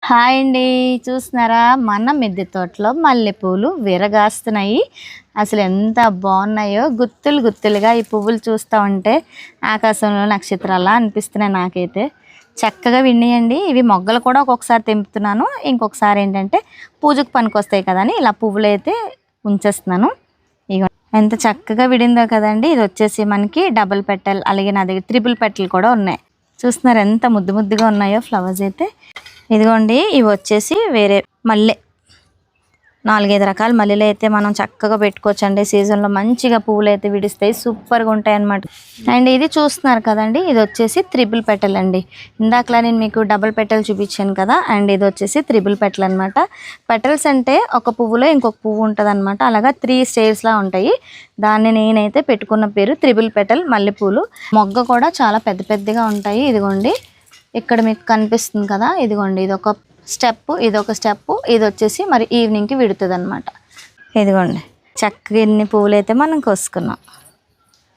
Hi అండి. చూస్తున్నారా మన మిద్దె తోటలో మల్లెపూలు విరగాస్తున్నాయి. అసలు ఎంత బాగున్నాయో గుత్తులు గుత్తులుగా ఈ పువ్వులు చూస్తూ ఉంటే ఆకాశంలో నక్షత్రాలా అనిపిస్తున్నాయి నాకైతే. చక్కగా విన్నాయండి. ఇవి మొగ్గలు కూడా ఒక్కొక్కసారి తెంపుతున్నాను, ఇంకొకసారి ఏంటంటే పూజకు పనికొస్తాయి కదా అని ఇలా పువ్వులు అయితే ఉంచేస్తున్నాను. ఇక ఎంత చక్కగా విడిందో కదండి. ఇది వచ్చేసి మనకి డబుల్ పెటల్, అలాగే నా దగ్గర ట్రిపుల్ పెటల్ కూడా ఉన్నాయి. చూస్తున్నారు ఎంత ముద్దు ముద్దుగా ఉన్నాయో ఫ్లవర్స్ అయితే. ఇదిగోండి ఇవి వచ్చేసి వేరే మల్లె, 4-5 రకాల మల్లెలు అయితే మనం చక్కగా పెట్టుకోవచ్చండి. సీజన్లో మంచిగా పువ్వులు అయితే విడిస్తాయి, సూపర్గా ఉంటాయి అన్నమాట. అండ్ ఇది చూస్తున్నారు కదండి, ఇది వచ్చేసి త్రిబుల్ పెటల్ అండి. ఇందాకలా నేను మీకు డబుల్ పెటల్ చూపించాను కదా, అండ్ ఇది వచ్చేసి త్రిబుల్ పెటల్ అనమాట. పెటల్స్ అంటే ఒక పువ్వులో ఇంకొక పువ్వు ఉంటుంది అనమాట. అలాగా 3 స్టేజ్లా ఉంటాయి. దాన్ని నేనైతే పెట్టుకున్న పేరు త్రిబుల్ పెటల్ మల్లెపూలు. మొగ్గ కూడా చాలా పెద్ద పెద్దగా ఉంటాయి. ఇదిగోండి ఇక్కడ మీకు కనిపిస్తుంది కదా, ఇదిగోండి ఇదొక స్టెప్, ఇదొక స్టెప్, ఇది వచ్చేసి మరి ఈవినింగ్కి విడుతుంది అనమాట. ఇదిగోండి చక్కగా ఎన్ని పువ్వులు అయితే మనం కోసుకున్నాం.